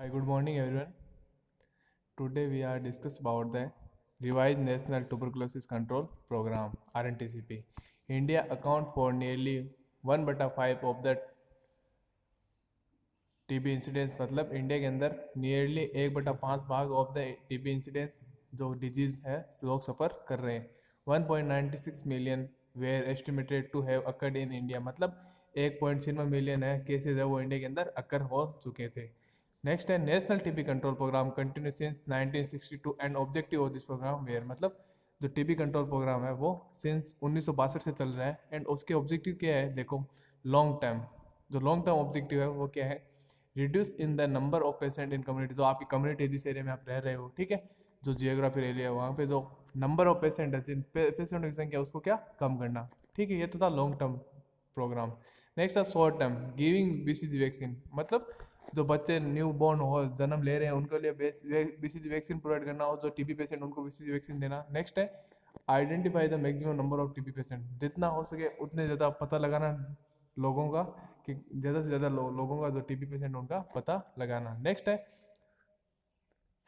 Hi, good morning everyone. Today we are discuss about the revised National Tuberculosis Control Program (RNTCP). India account for nearly 1/5 of the TB incidence, मतलब India के अंदर nearly 1/5 भाग of the TB incidence जो disease है लोग suffer कर रहे हैं। 1.96 million were estimated to have occurred in India, मतलब 1.6 मिलियन है केसेज है वो इंडिया के अंदर अकर हो चुके थे। नेक्स्ट है national TB control programme continue since 1962 and objective of this programme were, मतलब जो टीबी कंट्रोल प्रोग्राम है वो सिंस 1962 से चल रहा है एंड उसके ऑब्जेक्टिव क्या है देखो, लॉन्ग टर्म। जो लॉन्ग टर्म ऑब्जेक्टिव है वो क्या है, reduce in the number of patient in community. जो आपकी कम्युनिटी जिस एरिया में आप रह रहे हो, ठीक है, जो जियोग्राफी एरिया है वहाँ पे जो नंबर ऑफ पेशेंट है, जिन पेशेंट की संख्या उसको क्या कम करना, ठीक है, ये तो था लॉन्ग टर्म प्रोग्राम। नेक्स्ट है short term giving BCG vaccine, मतलब जो बच्चे न्यू बॉर्न हो जन्म ले रहे हैं उनके लिए बीसीजी वैक्सीन प्रोवाइड करना, और जो टीबी पेशेंट उनको बीसीजी वैक्सीन देना। नेक्स्ट है identify the maximum number of TB patient, जितना हो सके उतने ज़्यादा पता लगाना लोगों का, कि ज़्यादा से ज़्यादा लोगों का जो टीबी पेशेंट उनका पता लगाना। नेक्स्ट है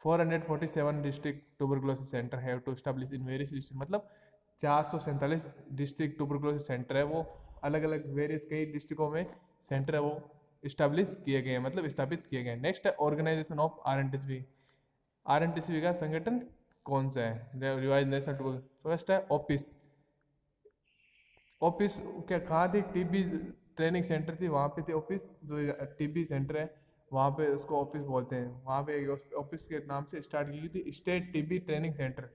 447 district tuberculosis centre have to establish in various district, मतलब 447 डिस्ट्रिक्ट ट्यूबरकुलोसिस सेंटर है वो अलग अलग वेरियस कई डिस्ट्रिक्टों में सेंटर है वो इस्टेब्लिश किए गए हैं, मतलब स्थापित किए गए हैं। नेक्स्ट है ऑर्गेनाइजेशन ऑफ आरएनटीसीपी। आरएनटीसीपी का संगठन कौन सा है, रिवाइज नेशनल ट्यूबर। फर्स्ट है ऑफिस। ऑफिस क्या कहाँ थी, टीबी ट्रेनिंग सेंटर थी वहाँ पे थी ऑफिस। जो टीबी सेंटर है वहाँ पे उसको ऑफिस बोलते हैं, वहाँ पे ऑफिस के नाम से स्टार्ट की गई थी स्टेट टीबी ट्रेनिंग सेंटर,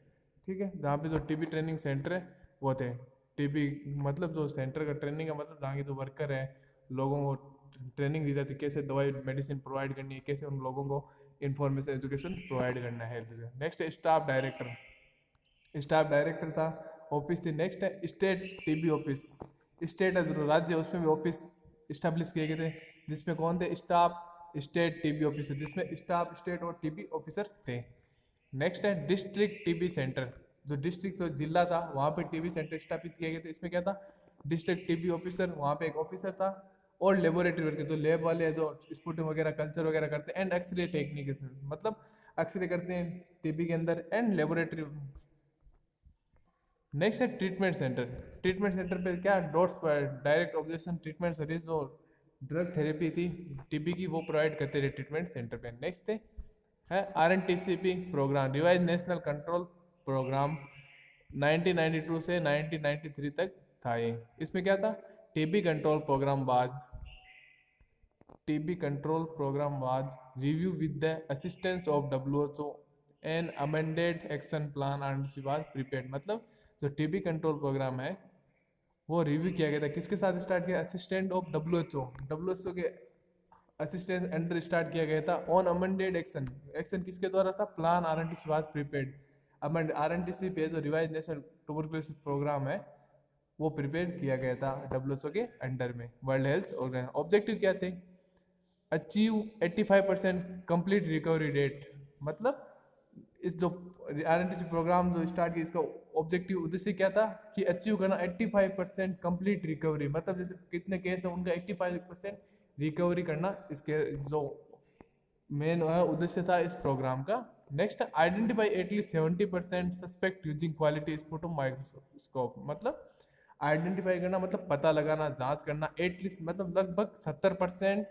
ठीक है, जहाँ पे जो टीबी ट्रेनिंग सेंटर है वो थे। टीबी मतलब जो सेंटर का ट्रेनिंग का मतलब जहाँ के जो वर्कर है लोगों को ट्रेनिंग दी जाती है, कैसे दवाई मेडिसिन प्रोवाइड करनी है, कैसे उन लोगों को इन्फॉर्मेशन एजुकेशन प्रोवाइड करना है हेल्थ से। नेक्स्ट है स्टाफ डायरेक्टर। स्टाफ डायरेक्टर था, ऑफिस थी। नेक्स्ट है स्टेट टीबी ऑफिस। स्टेट है जो राज्य, उसमें भी ऑफिस इस्टेब्लिश किए गए थे, जिसमें कौन थे, स्टाफ स्टेट टीबी ऑफिसर, जिसमें स्टाफ स्टेट और टीबी ऑफिसर थे। नेक्स्ट है डिस्ट्रिक्ट टीबी सेंटर। जो डिस्ट्रिक्ट जो जिला था वहाँ पे टीबी सेंटर स्थापित किए गए थे। इसमें क्या था, डिस्ट्रिक्ट टीबी ऑफिसर, वहाँ पे एक ऑफिसर था, और लेबोरेटरी वर्कर जो लैब वाले हैं, जो स्पुटिंग वगैरह कल्चर वगैरह करते हैं, एंड एक्सरे टेक्नीशियन, मतलब एक्सरे करते हैं टीबी के अंदर, एंड लेबोरेटरी। नेक्स्ट है ट्रीटमेंट सेंटर। ट्रीटमेंट सेंटर पे क्या, डॉट्स पर डायरेक्ट ऑब्जेक्शन ट्रीटमेंट सर्विस, जो ड्रग थेरेपी थी टीबी की वो प्रोवाइड करते थे ट्रीटमेंट सेंटर पे। नेक्स्ट है RNTCP programme, revise national control programme 1992 से 1993 तक था ये। इसमें क्या था, TB control programme was TB control programme was review with the assistance of WHO and amended action plan and was prepared, मतलब जो टीबी कंट्रोल प्रोग्राम है वो रिव्यू किया गया था, किसके साथ स्टार्ट किया, असिस्टेंट ऑफ डब्ल्यूएचओ के असिस्टेंस अंडर स्टार्ट किया गया था। ऑन अमेंडेड एक्शन, एक्शन किसके द्वारा था, प्लान आरएनटीसी वाज प्रिपेयर्ड। अमेंड आरएनटीसी पे जो रिवाइज नेशनल ट्यूबरकुलोसिस प्रोग्राम है वो प्रिपेयर किया गया था डब्ल्यूएचओ के अंडर में, वर्ल्ड हेल्थ ऑर्गेनाइजेशन। ऑब्जेक्टिव क्या थे, अचीव 85% कंप्लीट रिकवरी रेट, मतलब इस जो आरएनटीसी प्रोग्राम जो स्टार्ट किया इसका ऑब्जेक्टिव उद्देश्य क्या था कि अचीव करना 85% कंप्लीट रिकवरी, मतलब जैसे कितने केस है उनका 85% रिकवरी करना, इसके जो मेन उद्देश्य था इस प्रोग्राम का। Next identify at least 70% suspect using quality sputum microscope, मतलब आइडेंटिफाई करना मतलब पता लगाना, जांच करना, एटलीस्ट मतलब लगभग 70%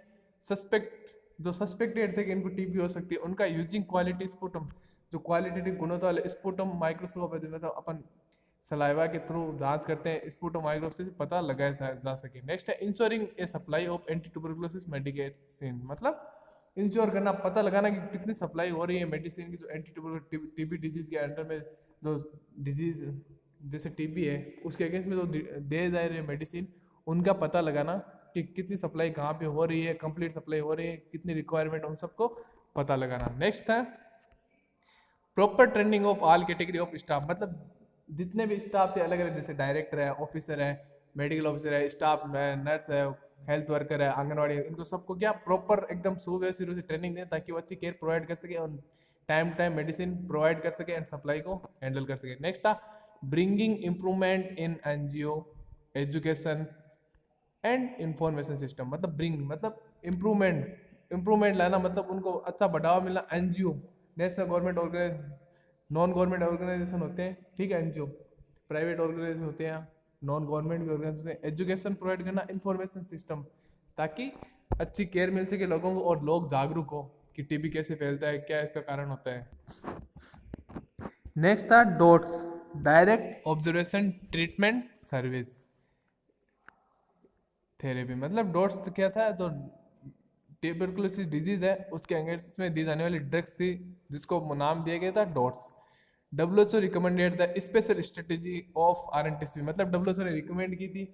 सस्पेक्ट, जो सस्पेक्टेड थे कि इनको टीबी हो सकती है, उनका यूजिंग क्वालिटी स्पुटम, जो क्वालिटेटिव गुणवत्ता वाले स्पुटम माइक्रोस्कोप है, मतलब अपन सलाइवा के थ्रू जांच करते हैं, स्पुटम माइक्रोस्कोप से पता लगाया जा सके। नेक्स्ट है ensuring A supply of anti tuberculosis medication, मतलब इंश्योर करना, पता लगाना कि कितनी सप्लाई हो रही है मेडिसिन की, जो एंटी टीबी डिजीज के अंडर में जो डिजीज जैसे टीबी है उसके अगेंस्ट में जो दे जा रही है मेडिसिन, उनका पता लगाना कि कितनी सप्लाई कहाँ पे हो रही है, कंप्लीट सप्लाई हो रही है, कितनी रिक्वायरमेंट, उन सबको पता लगाना। नेक्स्ट था proper training of all category of staff, मतलब जितने भी स्टाफ थे अलग अलग, जैसे डायरेक्टर है, ऑफिसर है, मेडिकल ऑफिसर है, स्टाफ है, नर्स है, हेल्थ वर्कर है, आंगनवाड़ी है, इनको सबको क्या प्रॉपर एकदम सुव्यवस्थित रूप से ट्रेनिंग दें ताकि वो अच्छी केयर प्रोवाइड कर सके और टाइम टाइम मेडिसिन प्रोवाइड कर सके एंड सप्लाई को हैंडल कर सके। नेक्स्ट था bringing improvement in NGO education and information system, मतलब ब्रिंग मतलब इम्प्रूवमेंट, इम्प्रूवमेंट लाना मतलब उनको अच्छा बढ़ावा मिलना। NGO, national government organise, non government organisation होते हैं, ठीक है, एनजीओ प्राइवेट ऑर्गेनाइजेशन होते हैं, नॉन गवर्नमेंट भी ऑर्गेनाइजेशन। एजुकेशन प्रोवाइड करना, इंफॉर्मेशन सिस्टम, ताकि अच्छी केयर मिल सके लोगों को और लोग जागरूक हो कि टीबी कैसे फैलता है, क्या इसका कारण होता है। नेक्स्ट था dots, direct observation treatment service therapy. मतलब डॉट्स तो क्या था, जो ट्यूबरकुलोसिस डिजीज है उसके अगेंस्ट में दी जाने वाली ड्रग्स थी, जिसको नाम दिया गया था DOTS. WHO recommended the special strategy of RNTC, मतलब WHO ने रिकमेंड की थी,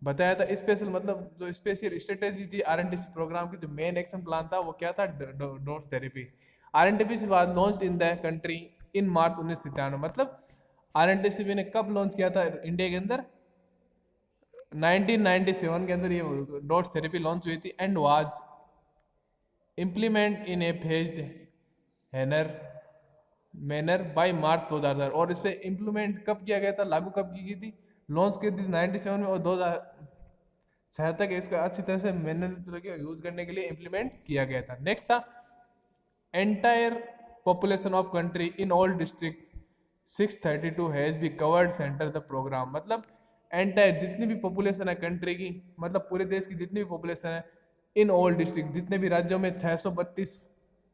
बताया था स्पेशल, मतलब जो स्पेशल स्ट्रेटेजी थी RNTC प्रोग्राम की, जो मेन एक्शन प्लान था वो क्या था, DOTS therapy. RNTC was launch in the country in March 1997, मतलब RNTC ने कब लॉन्च किया था इंडिया के अंदर, 1997 के अंदर ये डॉट्स थेरेपी लॉन्च हुई थी, and was implement in A phased manner by March 2000। और इस पर इम्प्लीमेंट कब किया गया था, लागू कब की गई थी, लॉन्च की थी 97 में, और 2006 तक इसका अच्छी तरह से मैनर यूज करने के लिए इम्प्लीमेंट किया गया था। नेक्स्ट था entire population of country in all district 632 has be covered centre the programme, मतलब एंटायर जितनी भी पॉपुलेशन है कंट्री की, मतलब पूरे देश की जितनी भी पॉपुलेशन है, इन ऑल डिस्ट्रिक्ट जितने भी राज्यों में 632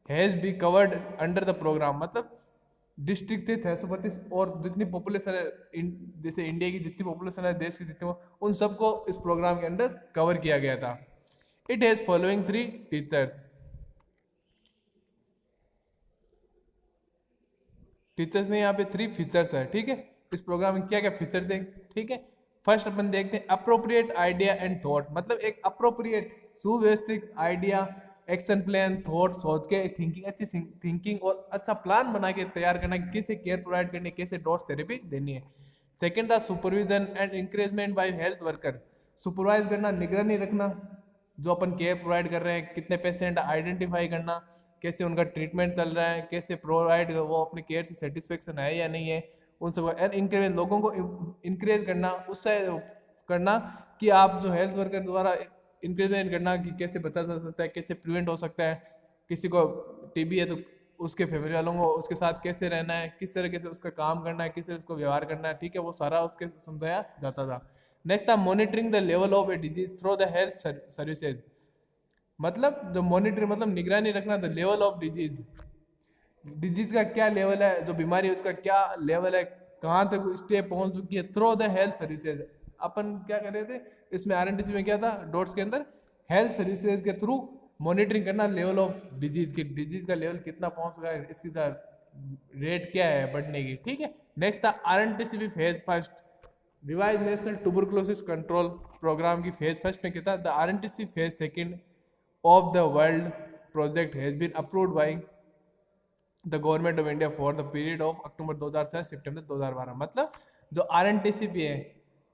has be covered under the programme, मतलब डिस्ट्रिक्ट थे 632, और जितनी पॉपुलेशन है जैसे इंडिया की जितनी पॉपुलेशन है देश की जितनी, उन सबको इस प्रोग्राम के अंडर कवर किया गया था। It has following 3 teachers, teachers ने यहाँ पे 3 फीचर्स है, ठीक है। इस प्रोग्राम में क्या क्या फीचर थे, ठीक है। फर्स्ट अपन देखते हैं अप्रोप्रिएट आइडिया एंड थॉट, मतलब एक अप्रोप्रिएट सुव्यवस्थित आइडिया, एक्शन प्लान, थॉट सोच के थिंकिंग, अच्छी थिंकिंग और अच्छा प्लान बना के तैयार करना कि कैसे केयर प्रोवाइड करनी है, कैसे डॉट्स थेरेपी देनी है। सेकेंड था supervision and encouragement by health worker, supervise करना, निगरानी रखना, जो अपन केयर प्रोवाइड कर रहे हैं, कितने पेशेंट आइडेंटिफाई करना, कैसे उनका ट्रीटमेंट चल रहा है, कैसे प्रोवाइड वो अपने केयर से सेटिस्फेक्शन है या नहीं है, उन सब। एंड इंकरेज, लोगों को इंकरेज करना, उत्साह करना कि आप जो हेल्थ वर्कर द्वारा इंकरेजमेंट करना कि कैसे बचा जा सकता है, कैसे प्रिवेंट हो सकता है, किसी को टीबी है तो उसके फैमिली वालों को उसके साथ कैसे रहना है, किस तरीके से उसका काम करना है, किससे उसको व्यवहार करना है, ठीक है, वो सारा उसके समझाया जाता था। नेक्स्ट था monitoring the level of a disease through the health services, मतलब जो मॉनिटरिंग मतलब निगरानी रखना, the level of disease, disease का क्या लेवल है, जो बीमारी है उसका क्या लेवल है, कहाँ तक स्टेप पहुंच चुकी है, थ्रू द हेल्थ सर्विसेज। अपन क्या कर रहे थे इसमें, RNTC में क्या था, डॉट्स के अंदर हेल्थ सर्विसेज के थ्रू मॉनिटरिंग करना लेवल ऑफ डिजीज की, डिजीज का लेवल कितना पहुंच चुका है, इसकी रेट क्या है बढ़ने की, ठीक है। नेक्स्ट था RNTC phase first, revise national tuberculosis control programme की फेज फर्स्ट में क्या था, the RNTC phase second of the world project has been approved by the government of India for the period of October 2000 से सितंबर 2012, मतलब जो RNTC है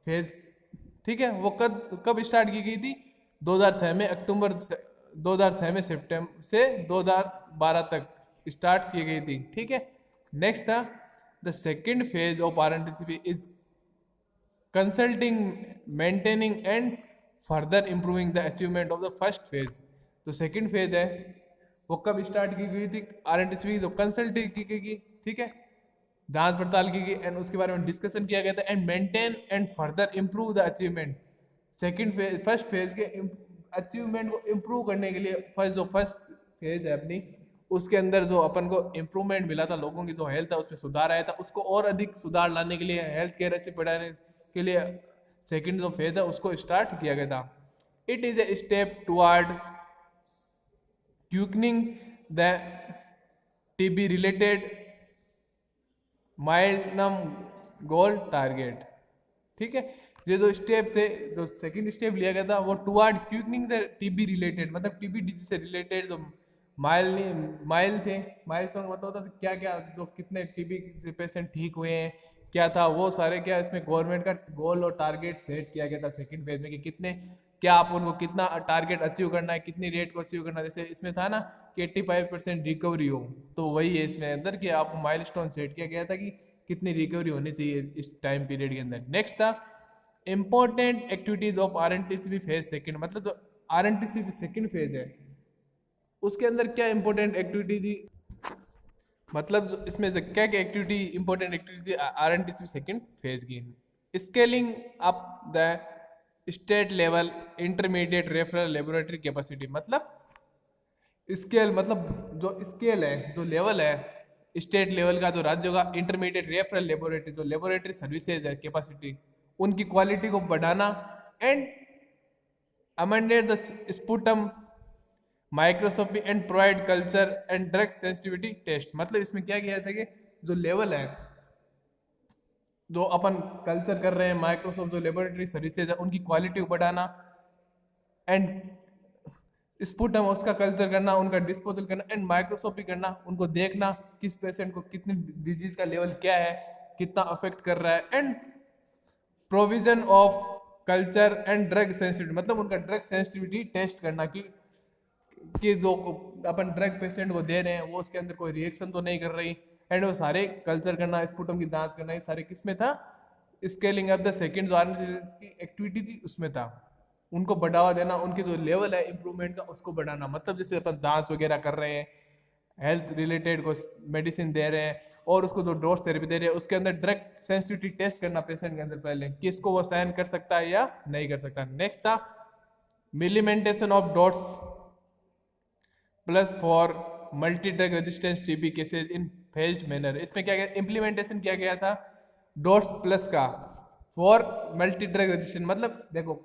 phase, ठीक है, वो कब स्टार्ट की गई थी, 2006 में, अक्टूबर 2006 में सितंबर से 2012 तक स्टार्ट की गई थी, ठीक है। नेक्स्ट था the second phase of RNTC is consulting, maintaining and further improving the achievement of the first phase. जो सेकेंड फेज है वो कब स्टार्ट की गई थी, RNTC जो कंसल्ट की गई, ठीक है, जांच पड़ताल की गई एंड उसके बारे में डिस्कशन किया गया था, and maintain and further improve the achievement. Second phase, first phase के अचीवमेंट को इम्प्रूव करने के लिए फर्स्ट फेज है अपनी, उसके अंदर जो अपन को इम्प्रूवमेंट मिला था, लोगों की जो हेल्थ है उसमें सुधार आया था, उसको और अधिक सुधार लाने के लिए, हेल्थ केयर ऐसे बढ़ाने के लिए सेकंड जो फेज है उसको स्टार्ट किया गया था। It is a step toward quickening the TB related millennium goal target, ठीक है। ये जो स्टेप थे, जो सेकंड स्टेप लिया गया था वो toward quickening the TB related, मतलब TB डिजीज से रिलेटेड जो माइल थे, माइलस्टोन मतलब होता था क्या क्या, जो कितने TB से पेशेंट ठीक हुए हैं, क्या था वो सारे, क्या इसमें गवर्नमेंट का गोल और टारगेट सेट किया गया था सेकंड फेज में कि कितने, क्या आप उनको कितना टारगेट अचीव करना है, कितनी रेट को अचीव करना है। जैसे इसमें था ना कि 85% रिकवरी हो, तो वही है इसमें अंदर कि आपको माइलस्टोन सेट किया गया था कि कितनी रिकवरी होनी चाहिए इस टाइम पीरियड के अंदर। नेक्स्ट था important activities of RNTC phase second, मतलब जो RNTC सेकंड फेज है उसके अंदर क्या इंपॉर्टेंट एक्टिविटी थी, मतलब इसमें क्या क्या एक्टिविटी इंपॉर्टेंट एक्टिविटी थी RNTC सेकेंड फेज की। Scaling up the state level intermediate referral laboratory capacity, मतलब स्केल, मतलब जो स्केल है, जो लेवल है स्टेट लेवल का, जो राज्यों का, इंटरमीडिएट रेफरल लेबोरेटरी, जो लेबोरेटरी सर्विसेज है कैपेसिटी, उनकी क्वालिटी को बढ़ाना, and amended the sputum microscopy and provide culture and drug sensitivity test. मतलब इसमें क्या किया था कि जो लेवल है, जो अपन कल्चर कर रहे हैं, माइक्रोसॉफ्ट जो लेबोरेटरी सर्विसेज है उनकी क्वालिटी को बढ़ाना, एंड स्पुटम उसका कल्चर करना, उनका डिस्पोजल करना, एंड माइक्रोस्कोपी करना, उनको देखना किस पेशेंट को कितनी डिजीज का लेवल क्या है, कितना अफेक्ट कर रहा है, and provision of culture and drug sensitivity, मतलब उनका ड्रग सेंसिटिविटी टेस्ट करना कि जो अपन ड्रग पेशेंट को दे रहे हैं वो उसके अंदर कोई रिएक्शन तो नहीं कर रही, एंड वो सारे कल्चर करना, स्पुटम की जांच करना, ये सारे किसमें था, स्केलिंग अप द सेकंड जो की एक्टिविटी थी उसमें था। उनको बढ़ावा देना, उनकी जो लेवल है इंप्रूवमेंट का उसको बढ़ाना, मतलब जैसे अपन जांच वगैरह कर रहे हैं, हेल्थ रिलेटेड को मेडिसिन दे रहे हैं और उसको जो डोज थेरेपी दे रहे हैं उसके अंदर ड्रग सेंसिटिविटी टेस्ट करना पेशेंट के अंदर पहले कि इसको वो सहन कर सकता है या नहीं कर सकता। नेक्स्ट था implementation of DOTS plus for multi drug resistance TB cases in phased manner. इसमें क्या इम्प्लीमेंटेशन किया गया था डोट्स प्लस का फॉर मल्टी ड्रग रेजिस्टेंस, मतलब देखो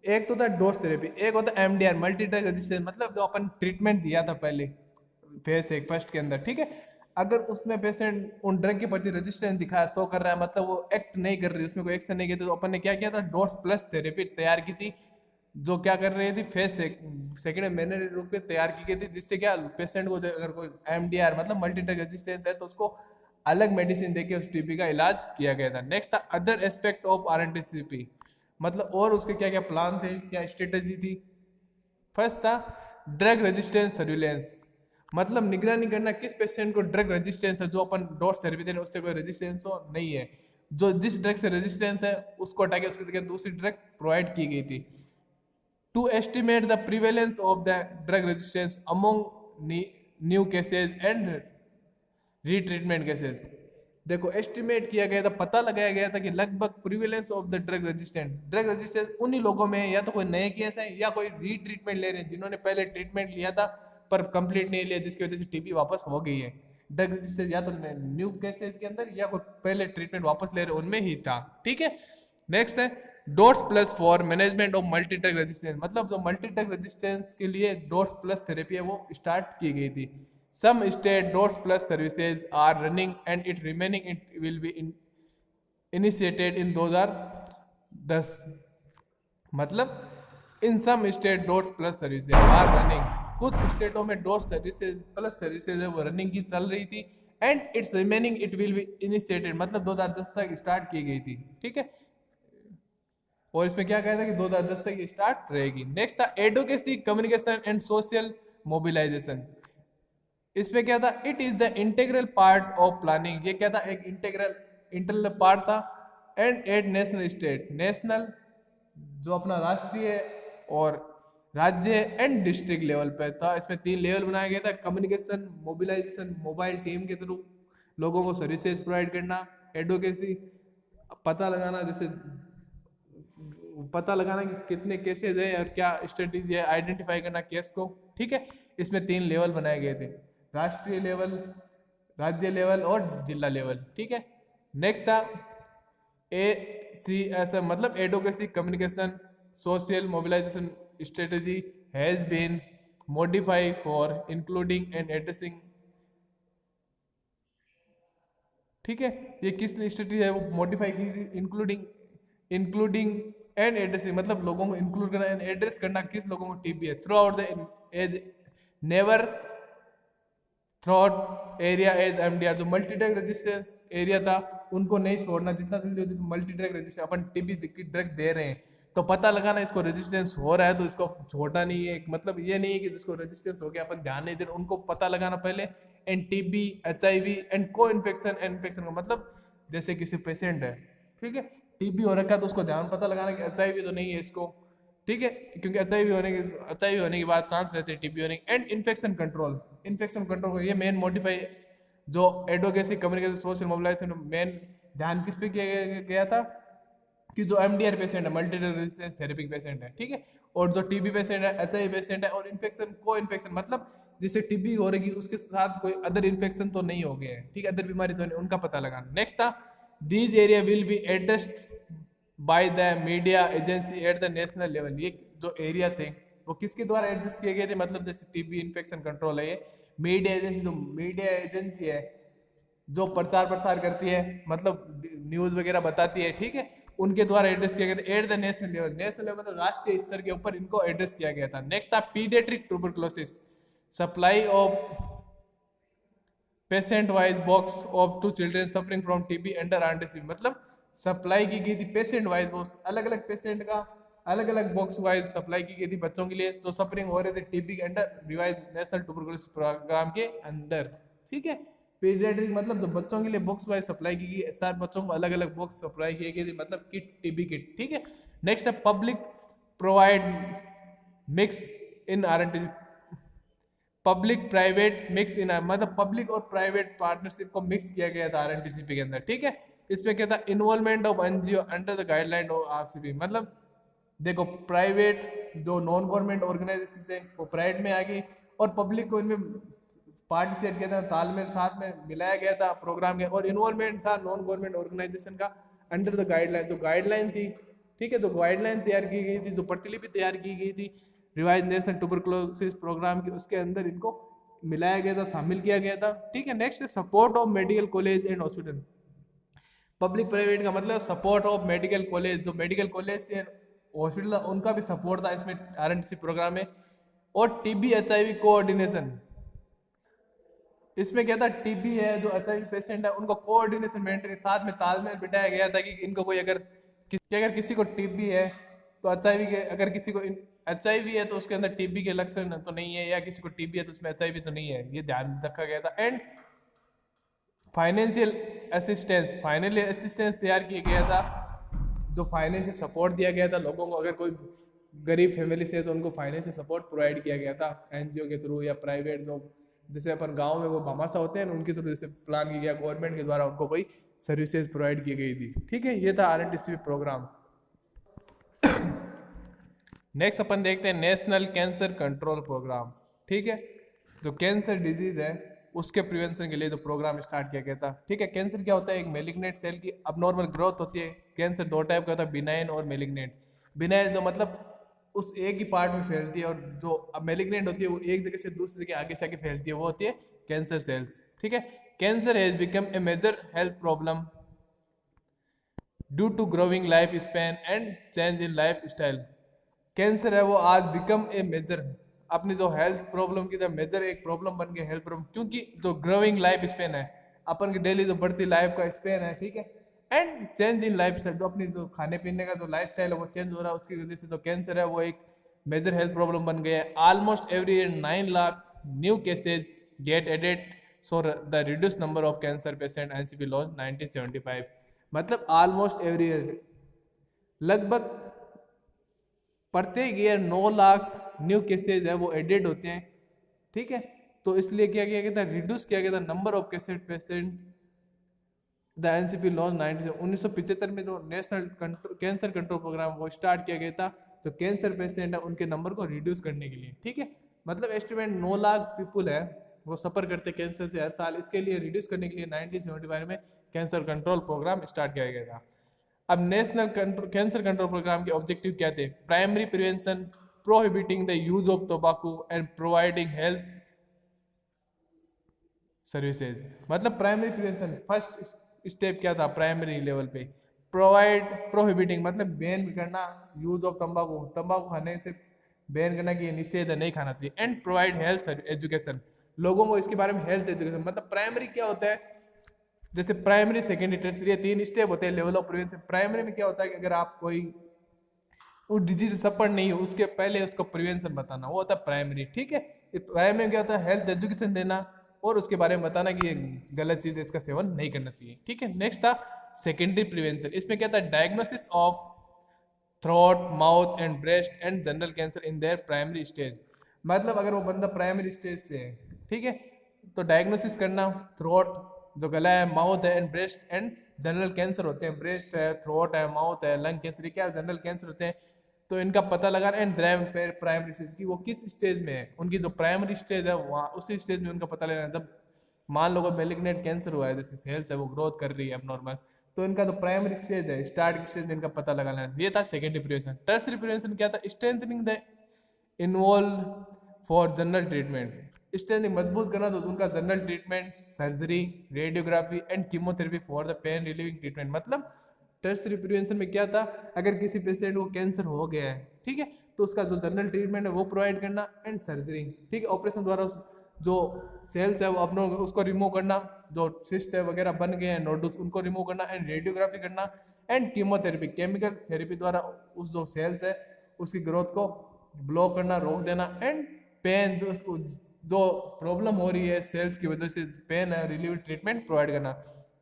एक तो था डोज थेरेपी, एक होता MDR मल्टी ड्रग रेजिस्टेंस, मतलब जो अपन ट्रीटमेंट दिया था पहले फेज एक फर्स्ट के अंदर, ठीक है, अगर उसमें पेशेंट उन ड्रग के प्रति रेजिस्टेंस दिखा शो कर रहा है, मतलब वो एक्ट नहीं कर रही, उसमें कोई एक्शन नहीं किया, तो अपन ने क्या किया था डोज प्लस थेरेपी तैयार की थी, जो क्या कर रही थी फेज सेकेंड मैंने रूप में तैयार की गई थी, जिससे क्या पेशेंट को अगर कोई MDR मतलब मल्टी ड्रग रेजिस्टेंस है तो उसको अलग मेडिसिन देके उस टीबी का इलाज किया गया था। नेक्स्ट था अदर एस्पेक्ट ऑफ RNTCP, मतलब और उसके क्या क्या प्लान थे, क्या स्ट्रेटेजी थी। फर्स्ट था ड्रग रेजिस्टेंस सर्विलेंस, मतलब निगरानी करना किस पेशेंट को ड्रग रेजिस्टेंस है, जो अपन डोज थेरेपी दे रहे हैं उससे कोई रेजिस्टेंस हो नहीं है, जो जिस ड्रग से रेजिस्टेंस है उसको हटा के उसकी जगह दूसरी ड्रग प्रोवाइड की गई थी। To estimate the prevalence of the drug resistance among new cases and retreatment cases, देखो एस्टिमेट किया गया था, पता लगाया गया था कि लगभग prevalence of the drug resistance उन्हीं लोगों में है, या तो कोई नए केस है या कोई रीट्रीटमेंट ले रहे हैं जिन्होंने पहले ट्रीटमेंट लिया था पर कंप्लीट नहीं लिया, जिसकी वजह से टीबी वापस हो गई है। ड्रग रेजिस्टेंस या तो न्यू केसेस के अंदर या कोई पहले ट्रीटमेंट वापस ले रहे उनमें ही था, ठीक है। नेक्स्ट है dots plus for management of multi drug resistance, मतलब जो मल्टी ड्रग रेजिस्टेंस के लिए डोट्स प्लस थेरेपी है वो स्टार्ट की गई थी। Some state DOTS plus services are running and it will be initiated in 2010, मतलब in some state DOTS plus services are running, कुछ स्टेटों में डोट्स सर्विसेज प्लस सर्विसेज है वो रनिंग की चल रही थी, and it's remaining it will be initiated, मतलब 2010 तक स्टार्ट की गई थी, ठीक है। और इसमें क्या कहता है कि 2010 तक ये स्टार्ट रहेगी। नेक्स्ट था advocacy communication and social mobilisation, इसमें क्या था it is the integral part of planning, ये क्या था एक इंटरनल पार्ट था, and at national state, national जो अपना राष्ट्रीय और राज्य एंड डिस्ट्रिक्ट लेवल पे था। इसमें 3 लेवल बनाया गया था, कम्युनिकेशन मोबिलाइजेशन मोबाइल टीम के थ्रू लोगों को सर्विसेज प्रोवाइड करना, एडवोकेसी पता लगाना, जैसे पता लगाना कि कितने केसेज है और क्या स्ट्रेटेजी है, आइडेंटिफाई करना केस को, ठीक है। इसमें 3 लेवल बनाए गए थे, राष्ट्रीय लेवल, राज्य लेवल और जिला लेवल, ठीक है। नेक्स्ट था ACSM, मतलब advocacy communication social mobilisation strategy has been modified for including and addressing, ठीक है। ये किस स्ट्रेटेजी है वो मॉडिफाई की, इंक्लूडिंग एंड एड्रेसिंग, मतलब लोगों को इंक्लूड करना एंड एड्रेस करना किस लोगों को टीबी है, throughout the age never throat area as MDR, जो मल्टी ड्रग रेजिस्टेंस एरिया था उनको नहीं छोड़ना, जितना जल्दी हो, जैसे मल्टी ड्रग रेजिस्टेंस अपन टीबी की ड्रग दे रहे हैं तो पता लगाना इसको रेजिस्टेंस हो रहा है तो इसको छोड़ना नहीं है, मतलब ये नहीं है कि जिसको रेजिस्टेंस हो गया अपन ध्यान नहीं दे रहे, उनको पता लगाना पहले, एंड TB HIV एंड को इन्फेक्शन का मतलब जैसे किसी पेशेंट है, ठीक है, TB हो रखा है तो उसको ध्यान पता लगाना कि HIV तो नहीं है इसको, ठीक है, क्योंकि एचआईवी होने के बाद चांस रहते हैं टीबी होने के। And infection control, infection control ये मेन मोडिफाई जो advocacy communication social mobilisation main ध्यान किस पे किया गया था कि जो एमडीआर पेशेंट है, multi drug resistance therapy patient है, ठीक है, और जो टीबी पेशेंट है, एचआईवी पेशेंट है, और इन्फेक्शन को इन्फेक्शन मतलब जिसे टीबी हो रही उसके साथ कोई अदर इन्फेक्शन तो नहीं हो गए हैं, ठीक है, अदर बीमारी तो नहीं, उनका पता लगाना। नेक्स्ट था these area will be addressed by the media agency at the national level. ये जो एरिया थे वो किसके द्वारा एडजस्ट किए गए थे, मतलब जैसे टीबी इन्फेक्शन कंट्रोल है ये मीडिया एजेंसी, जो मीडिया एजेंसी है जो प्रचार प्रसार करती है, मतलब न्यूज वगैरह बताती है, ठीक है, उनके द्वारा एड्रेस किया गया था at the national level. National level मतलब राष्ट्रीय स्तर के ऊपर इनको एड्रेस किया गया था। नेक्स्ट था paediatric tuberculosis, supply of patient wise box of to children suffering from TB under RTC, मतलब सप्लाई की गई थी पेशेंट वाइज, वो अलग अलग पेशेंट का अलग अलग बॉक्स वाइज सप्लाई की गई थी बच्चों के लिए जो सफरिंग हो रहे थे टीबी के under revise national tuberculosis programme के अंदर, ठीक है। पीडियाट्रिक मतलब जो बच्चों के लिए बॉक्स वाइज सप्लाई की गई, 7 बच्चों को अलग अलग बॉक्स सप्लाई की गई थी, मतलब किट, टीबी किट, ठीक है। नेक्स्ट है public provide mix in RNT, public private mix in, मतलब पब्लिक और प्राइवेट पार्टनरशिप को मिक्स किया गया था आरएनटीसीपी के अंदर, ठीक है। इसमें क्या था involvement of NGO under the guideline of RCP, मतलब देखो प्राइवेट जो नॉन गवर्नमेंट ऑर्गेनाइजेशन थे वो प्राइवेट में आ गई और पब्लिक को इनमें पार्टिसिपेट किया था, तालमेल साथ में मिलाया गया था प्रोग्राम के, और इन्वॉल्वमेंट था नॉन गवर्नमेंट ऑर्गेनाइजेशन का अंडर द गाइडलाइन, जो गाइडलाइन थी, ठीक है, तो गाइडलाइन तैयार की गई थी, जो प्रतिलिपि तैयार की गई थी रिवाइज नेशनल ट्यूबरकुलोसिस प्रोग्राम की, उसके अंदर इनको मिलाया गया था, शामिल किया गया था, ठीक है। Next support of medical college and hospital, public private का मतलब सपोर्ट ऑफ मेडिकल कॉलेज, जो मेडिकल कॉलेज थे हॉस्पिटल उनका भी सपोर्ट था इसमें आरएनटीसी प्रोग्राम में। और टीबी एचआईवी कोऑर्डिनेशन, इसमें क्या था टीबी है जो एचआईवी पेशेंट है उनको कोऑर्डिनेशन मेंटेन साथ में तालमेल बिठाया गया था कि इनको कोई अगर किसी को टीबी है तो एचआईवी के, अगर किसी को एचआईवी है तो उसके अंदर टीबी के लक्षण तो नहीं है, या किसी को टीबी है तो उसमें एचआईवी तो नहीं है, ये ध्यान रखा गया था। एंड फाइनेंशियल असिस्टेंस तैयार किया गया था, जो फाइनेंशियल सपोर्ट दिया गया था लोगों को, अगर कोई गरीब फैमिली से है तो उनको फाइनेंशियल सपोर्ट प्रोवाइड किया गया था एनजीओ के थ्रू या प्राइवेट जो जैसे अपन गांव में वो भामाशा होते हैं उनके थ्रू जैसे प्लान किया गया गवर्नमेंट के द्वारा, उनको कोई सर्विसेज प्रोवाइड की गई थी, ठीक है। ये था आरएनटीसीपी प्रोग्राम। नेक्स्ट अपन देखते हैं नेशनल कैंसर कंट्रोल प्रोग्राम, ठीक है, जो कैंसर डिजीज है उसके प्रिवेंशन के लिए जो प्रोग्राम स्टार्ट किया गया था, ठीक है। कैंसर क्या होता है, एक मेलिग्नेंट सेल की अबनॉर्मल ग्रोथ होती है। कैंसर दो टाइप का होता है, बिनाइन और मेलिग्नेंट। बिनाइन जो मतलब उस एक ही पार्ट में फैलती है, और जो अब मेलिग्नेंट होती है वो एक जगह से दूसरी जगह आगे से आगे फैलती है, वो होती है कैंसर सेल्स, ठीक है। Cancer has become a major health problem due to growing life span and change in life style. Cancer है वो आज बिकम ए मेजर, अपनी जो हेल्थ प्रॉब्लम की जो मेजर एक प्रॉब्लम बन गई हेल्थ प्रॉब्लम, क्योंकि जो ग्रोइंग लाइफ स्पेन है अपन की डेली जो बढ़ती लाइफ का स्पेन है, ठीक है, and change in life style, जो अपनी जो खाने पीने का जो लाइफ स्टाइल है वो चेंज हो रहा है, उसकी वजह से जो कैंसर है वो एक मेजर हेल्थ प्रॉब्लम बन गया है। Almost every year 9 lakh new cases get added, so the reduce number of cancer patient NCP launch 1975, मतलब ऑलमोस्ट एवरी ईयर लगभग प्रत्येक ईयर 9 लाख न्यू केसेज है वो एडेड होते हैं, ठीक है। तो इसलिए क्या किया गया था, रिड्यूस किया गया था number of cases patient, the NCP launch 1975 में जो नेशनल कैंसर कंट्रोल प्रोग्राम वो स्टार्ट किया गया था, तो कैंसर पेशेंट है उनके नंबर को रिड्यूस करने के लिए, ठीक है। मतलब एस्टिमेट 9 लाख पीपुल है वो सफर करते कैंसर से हर साल, इसके लिए रिड्यूस करने के लिए 1975 में कैंसर कंट्रोल प्रोग्राम स्टार्ट किया गया था। अब नेशनल कैंसर कंट्रोल प्रोग्राम के ऑब्जेक्टिव क्या थे, primary prevention, prohibiting the use of tobacco and providing health services. मतलब प्राइमरी प्रिवेंशन फर्स्ट स्टेप क्या था प्राइमरी लेवल पे, प्रोहिबिटिंग मतलब बैन करना यूज ऑफ तंबाकू, तंबाकू खाने से बैन करना कि ये निषेध है, नहीं खाना चाहिए। एंड प्रोवाइड हेल्थ एजुकेशन, लोगों को इसके बारे में हेल्थ एजुकेशन, मतलब प्राइमरी क्या होता है, जैसे प्राइमरी सेकेंडरी टर्सरी 3 स्टेप होते हैं लेवल ऑफ प्रिवेंशन। प्राइमरी में क्या होता है कि अगर आप कोई उस डिजीज से सफर नहीं हो उसके पहले उसको प्रिवेंशन बताना, वो होता है प्राइमरी, ठीक है। प्राइमरी में क्या होता है, हेल्थ एजुकेशन देना और उसके बारे में बताना कि ये गलत चीज है, इसका सेवन नहीं करना चाहिए, ठीक है। नेक्स्ट था सेकेंडरी प्रिवेंशन, इसमें क्या था, diagnosis of throat, mouth and breast and general cancer in their primary stage. मतलब अगर वो बंदा प्राइमरी स्टेज से है, ठीक है, तो डायग्नोसिस करना थ्रोट, जो गला है, माउथ है and breast and general cancer होते हैं, ब्रेस्ट है, थ्रोट है, माउथ है, लंग कैंसर, ये क्या जनरल कैंसर होते हैं, तो इनका पता लगाना। एंड प्राइमरी स्टेज की वो किस स्टेज में है, उनकी जो प्राइमरी स्टेज है वहाँ उसी स्टेज में उनका पता लगाना। जब मान लो मेलिग्नेंट कैंसर हुआ है, जैसे सेल्स है वो ग्रोथ कर रही है एबनॉर्मल, तो इनका तो प्राइमरी स्टेज है, स्टार्ट की स्टेज में इनका पता लगाना है। ये था सेकेंडरी प्रिवेंशन। टर्सरी प्रिवेंशन क्या था? Strengthening the involve for general treatment. Strength मजबूत करना, तो उनका general treatment, surgery, radiography and chemotherapy for the pain relieving treatment. मतलब टर्सरी प्रिवेंशन में क्या था, अगर किसी पेशेंट को कैंसर हो गया है, ठीक है, तो उसका जो जनरल ट्रीटमेंट है वो प्रोवाइड करना, एंड सर्जरी, ठीक है, ऑपरेशन द्वारा उस जो सेल्स है वो अपनों उसको रिमूव करना, जो सिस्ट है वगैरह बन गए हैं नोडल्स उनको रिमूव करना, एंड रेडियोग्राफी करना, एंड कीमोथेरेपी, केमिकल थेरेपी द्वारा उस जो सेल्स है उसकी ग्रोथ को ब्लॉक करना, रोक देना, एंड पेन जो उसको जो प्रॉब्लम हो रही है सेल्स की वजह से पेन है, रिलीव ट्रीटमेंट प्रोवाइड करना।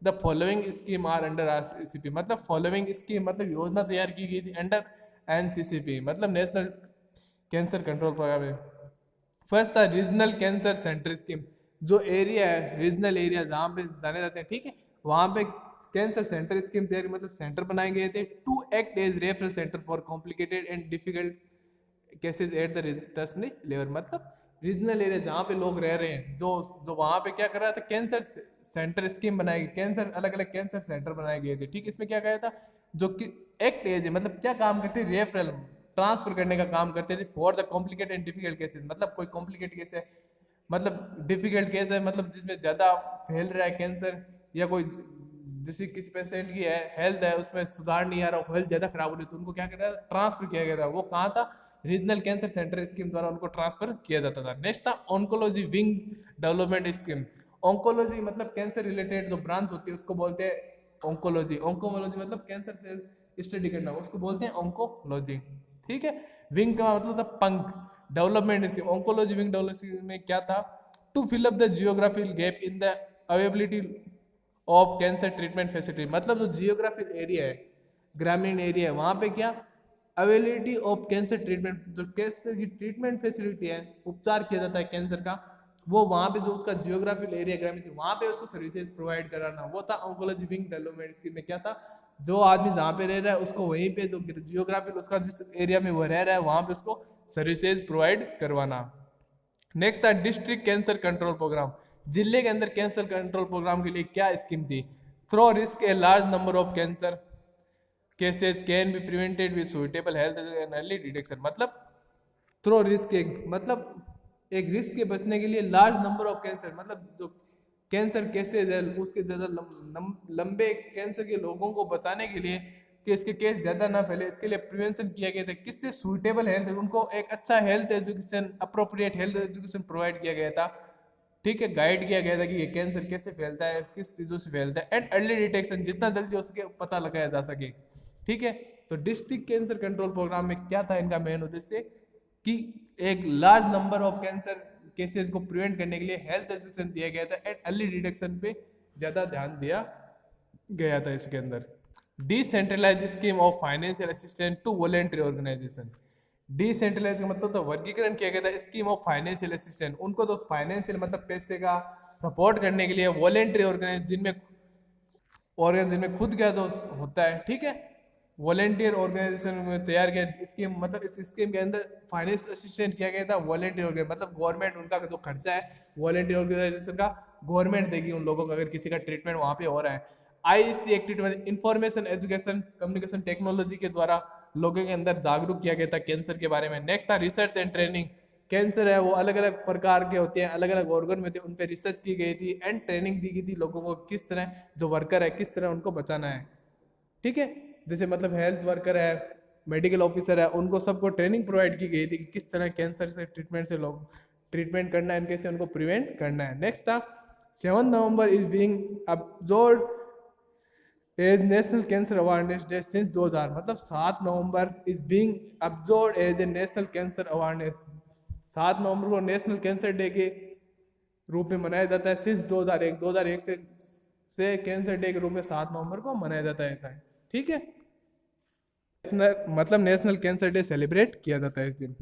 The following scheme are under RCCP. मतलब फॉलोइंग स्कीम मतलब योजना तैयार की गई थी अंडर एनसीसीपी, मतलब नेशनल कैंसर कंट्रोल प्रोग्राम है। फर्स्ट था रीजनल कैंसर सेंटर स्कीम। जो एरिया है, रीजनल एरिया जहाँ पे जाने जाते हैं, ठीक है, वहाँ पे कैंसर सेंटर स्कीम तैयारी, मतलब सेंटर बनाए गए थे to act as referral centre for complicated and difficult cases at the tertiary level. मतलब रीजनल एरिया जहाँ पे लोग रह रहे हैं, जो जो वहाँ पे क्या कर रहा था, कैंसर सेंटर स्कीम बनाई गई, कैंसर अलग अलग कैंसर सेंटर बनाए गए थे, ठीक। इसमें क्या कहा था, जो कि एक्ट एज है, मतलब क्या काम करते हैं, रेफरल ट्रांसफर करने का काम करते थे for the complicated and difficult cases. मतलब कोई कॉम्प्लिकेटेड केस है, मतलब डिफिकल्ट केस है, मतलब जिसमें ज़्यादा फैल रहा है कैंसर, या कोई जैसे किसी पेशेंट की है हेल्थ है उसमें सुधार नहीं आ रहा, हेल्थ ज़्यादा खराब हो रही है, तो उनको क्या कर रहा था, ट्रांसफर किया गया था। वो कहाँ था, रीजनल कैंसर सेंटर स्कीम द्वारा उनको ट्रांसफर किया जाता था। नेक्स्ट था oncology wing development scheme. Oncology मतलब कैंसर रिलेटेड जो ब्रांच होती है उसको बोलते हैं ऑन्कोलॉजी। ऑन्कोलॉजी मतलब कैंसर से स्टडी करना, उसको बोलते हैं ऑन्कोलॉजी, ठीक है। विंग का मतलब था पंख। Development scheme, oncology wing development में क्या था, to fill up the geographical gap in the availability of cancer treatment facility. मतलब जो जियोग्राफिक एरिया है, ग्रामीण एरिया है, वहाँ पे क्या अवेलेबिलिटी ऑफ कैंसर ट्रीटमेंट, जो कैंसर की ट्रीटमेंट फैसिलिटी है, उपचार किया जाता है कैंसर का, वो वहाँ पे जो उसका जियोग्राफिकल एरिया ग्रामीण थी वहाँ पे उसको सर्विसेज प्रोवाइड कराना, वो था ऑन्कोलॉजी विंग डेवलपमेंट स्कीम में। क्या था, जो आदमी जहाँ पे रह रहा है उसको वहीं पे जो जियोग्राफिकल उसका जिस एरिया में वो रह रहा है वहाँ पे उसको सर्विसेज प्रोवाइड करवाना। नेक्स्ट था डिस्ट्रिक्ट कैंसर कंट्रोल प्रोग्राम। जिले के अंदर कैंसर कंट्रोल प्रोग्राम के लिए क्या स्कीम थी, through risk a large number of cancer cases can be prevented with suitable health and early detection. मतलब थ्रो रिस्क एक रिस्क के बचने के लिए लार्ज नंबर ऑफ कैंसर, मतलब जो कैंसर केसेज है उसके ज़्यादा लंबे कैंसर के लोगों को बचाने के लिए कि इसके केस ज़्यादा ना फैले, इसके लिए प्रिवेंशन किया गया था। किससे, सुइटेबल हेल्थ, उनको एक अच्छा health education, appropriate health education provide किया गया था, ठीक है। गाइड किया गया था कि ये कैंसर कैसे फैलता है, किस चीज़ों से फैलता है, एंड अर्ली डिटेक्शन, जितना जल्दी हो सके पता लगाया जा सके, ठीक है। तो डिस्ट्रिक्ट कैंसर कंट्रोल प्रोग्राम में क्या था इनका मेन उद्देश्य, कि एक large number of cancer cases को प्रिवेंट करने के लिए हेल्थ एजुकेशन दिया गया था, एंड अर्ली डिटेक्शन पे ज़्यादा ध्यान दिया गया था इसके अंदर। Decentralise scheme of financial assistance to voluntary organisation. Decentralise का मतलब तो वर्गीकरण किया गया था स्कीम ऑफ फाइनेंशियल असिस्टेंस, उनको तो फाइनेंशियल मतलब पैसे का सपोर्ट करने के लिए वॉलेंट्री ऑर्गेनाइजेशन, जिनमें खुद का जो होता है, ठीक है, वॉलेंटियर ऑर्गेनाइजेशन में तैयार किया स्कीम। मतलब इस स्कीम के अंदर फाइनेंस असिस्टेंट किया गया था वॉलेंटियर ऑर्गेनाइजेशन, मतलब गवर्नमेंट उनका जो खर्चा है वॉलेंटियर ऑर्गेनाइजेशन का गवर्नमेंट देगी उन लोगों को अगर किसी का ट्रीटमेंट वहाँ पे हो रहा है। आईसी एक्टिविटी मतलब इंफॉर्मेशन एजुकेशन कम्युनिकेशन टेक्नोलॉजी के द्वारा लोगों के अंदर जागरूक किया गया था कैंसर के बारे में। नेक्स्ट था रिसर्च एंड ट्रेनिंग। कैंसर है वो अलग अलग प्रकार के होते हैं, अलग अलग ऑर्गन में होते हैं, उन पर रिसर्च की गई थी एंड ट्रेनिंग दी गई थी लोगों को, किस तरह जो वर्कर है किस तरह उनको बचाना है, ठीक है। जैसे मतलब हेल्थ वर्कर है, मेडिकल ऑफिसर है, उनको सबको ट्रेनिंग प्रोवाइड की गई थी कि किस तरह कैंसर से ट्रीटमेंट से लोग ट्रीटमेंट करना है, इनके से उनको प्रिवेंट करना है। नेक्स्ट था 7 November is being absorb as national cancer awareness day since 2000। मतलब 7 November is being absorb as a national cancer awareness, 7 नवंबर को नेशनल कैंसर डे के रूप में मनाया जाता है सिंस 2001 से कैंसर डे के रूप में 7 नवंबर को मनाया जाता है, ठीक है। मतलब नेशनल कैंसर डे सेलिब्रेट किया जाता है इस दिन।